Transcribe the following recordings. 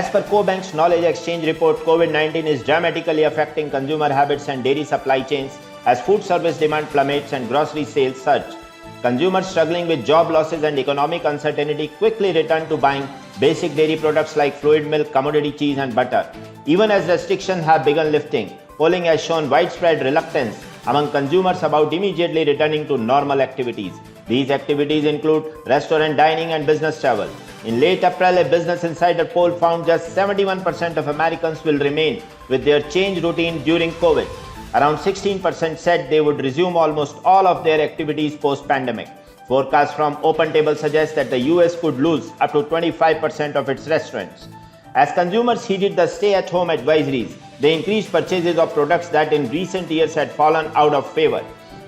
As per CoBank's Knowledge Exchange report, COVID-19 is dramatically affecting consumer habits and dairy supply chains as food service demand plummets and grocery sales surge. Consumers struggling with job losses and economic uncertainty quickly return to buying basic dairy products like fluid milk, commodity cheese and butter. Even as restrictions have begun lifting, polling has shown widespread reluctance among consumers about immediately returning to normal activities. These activities include restaurant dining and business travel. In late April, a Business Insider poll found just 71% of Americans will remain with their change routine during COVID. Around 16% said they would resume almost all of their activities post-pandemic. Forecasts from OpenTable suggest that the US could lose up to 25% of its restaurants. As consumers heeded the stay-at-home advisories, they increased purchases of products that in recent years had fallen out of favor.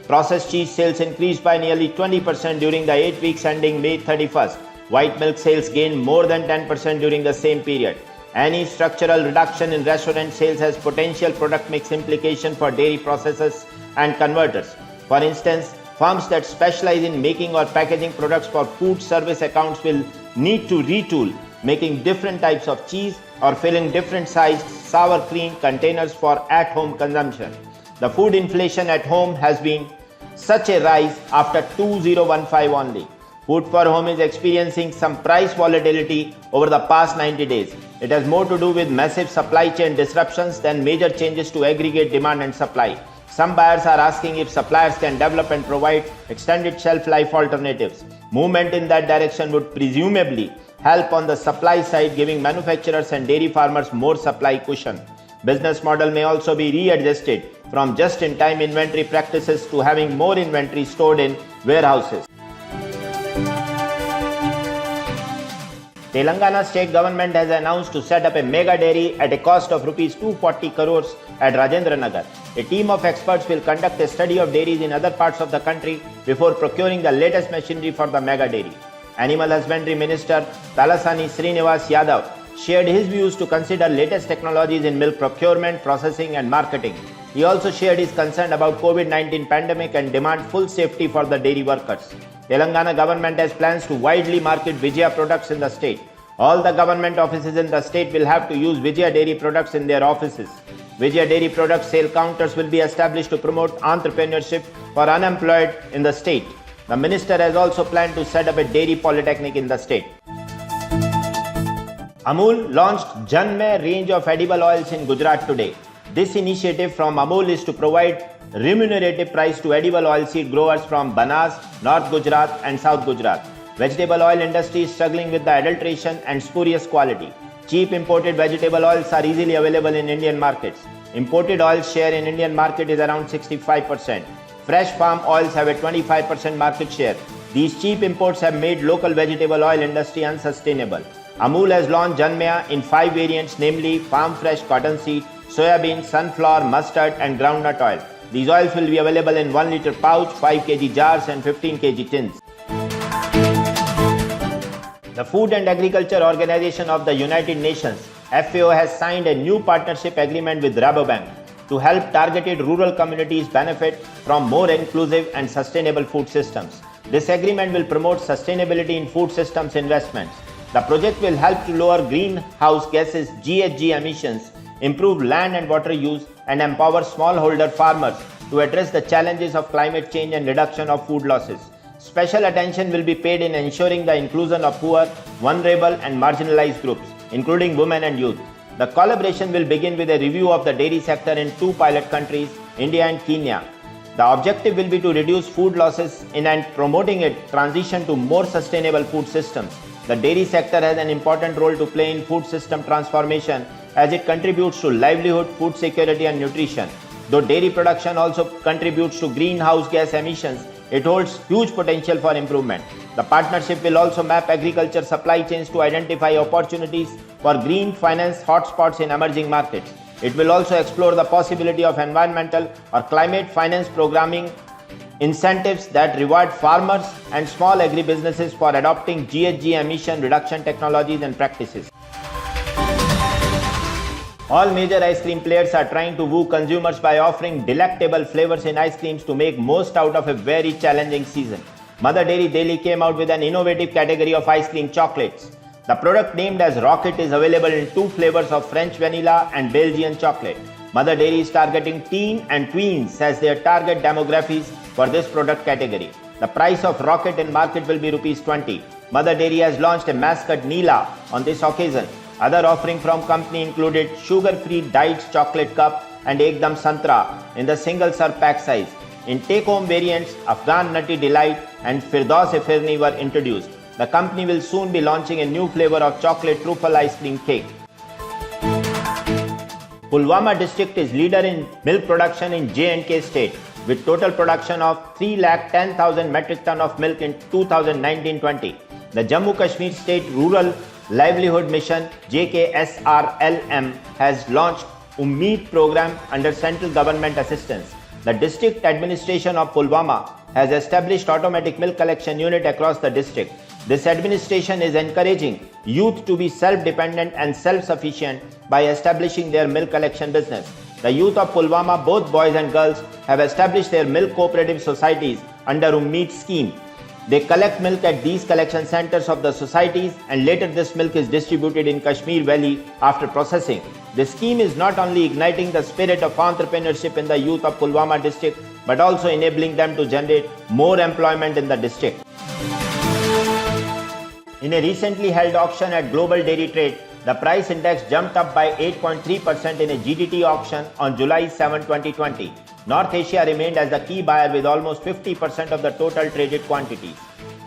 Processed cheese sales increased by nearly 20% during the 8 weeks ending May 31st. White milk sales gained more than 10% during the same period. Any structural reduction in restaurant sales has potential product mix implication for dairy processors and converters. For instance, firms that specialize in making or packaging products for food service accounts will need to retool, making different types of cheese or filling different sized sour cream containers for at-home consumption. The food inflation at home has been such a rise after 2015 only. Food for home is experiencing some price volatility over the past 90 days. It has more to do with massive supply chain disruptions than major changes to aggregate demand and supply. Some buyers are asking if suppliers can develop and provide extended shelf life alternatives. Movement in that direction would presumably help on the supply side, giving manufacturers and dairy farmers more supply cushion. Business model may also be readjusted from just-in-time inventory practices to having more inventory stored in warehouses. Telangana state government has announced to set up a mega dairy at a cost of Rs 240 crores at Rajendra Nagar. A team of experts will conduct a study of dairies in other parts of the country before procuring the latest machinery for the mega dairy. Animal Husbandry Minister Talasani Srinivas Yadav shared his views to consider latest technologies in milk procurement, processing and marketing. He also shared his concern about COVID-19 pandemic and demand full safety for the dairy workers. Telangana government has plans to widely market Vijaya products in the state. All the government offices in the state will have to use Vijaya dairy products in their offices. Vijaya dairy product sale counters will be established to promote entrepreneurship for unemployed in the state. The minister has also planned to set up a dairy polytechnic in the state. Amul launched Janmay range of edible oils in Gujarat today. This initiative from Amul is to provide remunerative price to edible oil seed growers from Banas, North Gujarat and South Gujarat. Vegetable oil industry is struggling with the adulteration and spurious quality. Cheap imported vegetable oils are easily available in Indian markets. Imported oils share in Indian market is around 65%. Fresh farm oils have a 25% market share. These cheap imports have made local vegetable oil industry unsustainable. Amul has launched Janmaya in 5 variants, namely farm fresh cottonseed, soybean, sunflower, mustard and groundnut oil. These oils will be available in 1 liter pouch, 5 kg jars and 15 kg tins. The Food and Agriculture Organization of the United Nations, FAO, has signed a new partnership agreement with Rabobank to help targeted rural communities benefit from more inclusive and sustainable food systems. This agreement will promote sustainability in food systems investments. The project will help to lower greenhouse gases GHG emissions, improve land and water use, and empower smallholder farmers to address the challenges of climate change and reduction of food losses. Special attention will be paid in ensuring the inclusion of poor, vulnerable and marginalized groups, including women and youth. The collaboration will begin with a review of the dairy sector in 2 pilot countries, India and Kenya. The objective will be to reduce food losses and promoting a transition to more sustainable food systems. The dairy sector has an important role to play in food system transformation as it contributes to livelihood, food security and nutrition. Though dairy production also contributes to greenhouse gas emissions, it holds huge potential for improvement. The partnership will also map agriculture supply chains to identify opportunities for green finance hotspots in emerging markets. It will also explore the possibility of environmental or climate finance programming incentives that reward farmers and small agribusinesses for adopting GHG emission reduction technologies and practices. All major ice cream players are trying to woo consumers by offering delectable flavors in ice creams to make most out of a very challenging season. Mother Dairy Daily came out with an innovative category of ice cream chocolates. The product named as Rocket is available in two flavors of French vanilla and Belgian chocolate. Mother Dairy is targeting teen and tweens as their target demographics for this product category. The price of Rocket in market will be Rs 20. Mother Dairy has launched a mascot Neela on this occasion. Other offering from company included sugar-free diet chocolate cup and Ekdam Santra in the single serve pack size. In take-home variants, Afghan Nutty Delight and Firdaus Firni were introduced. The company will soon be launching a new flavor of chocolate truffle ice cream cake. Pulwama district is leader in milk production in J&K state with total production of 310,000 metric ton of milk in 2019-20. The Jammu Kashmir State Rural Livelihood Mission JKSRLM has launched Ummeed program under central government assistance. The district administration of Pulwama has established automatic milk collection unit across the district. This administration is encouraging youth to be self-dependent and self-sufficient by establishing their milk collection business. The youth of Pulwama, both boys and girls, have established their milk cooperative societies under Ummeed scheme. They collect milk at these collection centers of the societies and later this milk is distributed in Kashmir Valley after processing. The scheme is not only igniting the spirit of entrepreneurship in the youth of Pulwama district but also enabling them to generate more employment in the district. In a recently held auction at Global Dairy Trade, the price index jumped up by 8.3% in a GDT auction on July 7, 2020. North Asia remained as the key buyer with almost 50% of the total traded quantities.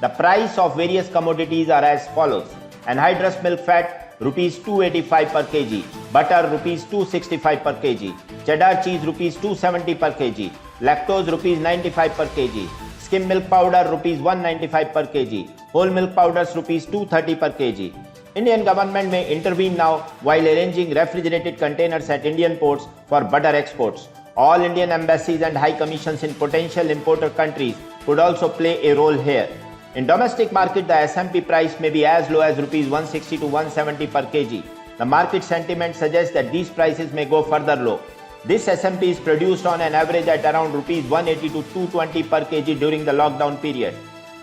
The price of various commodities are as follows. Anhydrous milk fat Rs 285 per kg, butter Rs 265 per kg, cheddar cheese Rs 270 per kg, lactose Rs 95 per kg, skim milk powder Rs 195 per kg, whole milk powders Rs 230 per kg. Indian government may intervene now while arranging refrigerated containers at Indian ports for butter exports. All Indian embassies and high commissions in potential importer countries could also play a role here. In domestic market, the SMP price may be as low as Rs 160 to 170 per kg. The market sentiment suggests that these prices may go further low. This SMP is produced on an average at around Rs 180 to 220 per kg during the lockdown period.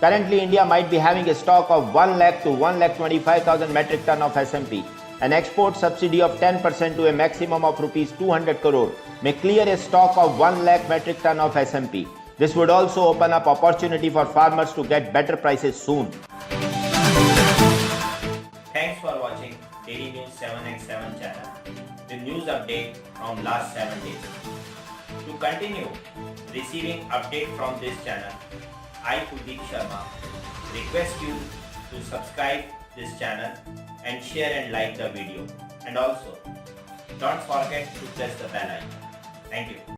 Currently, India might be having a stock of 1 lakh to 1,25,000 metric ton of SMP. An export subsidy of 10% to a maximum of Rs 200 crore may clear a stock of 1 lakh metric ton of SMP. This would also open up opportunity for farmers to get better prices soon. Thanks for watching Dairy News 7x7 channel with news update from last 7 days. To continue receiving update from this channel, I, Kuldeep Sharma, request you to subscribe this channel and share and like the video. And also, don't forget to press the bell icon. Thank you.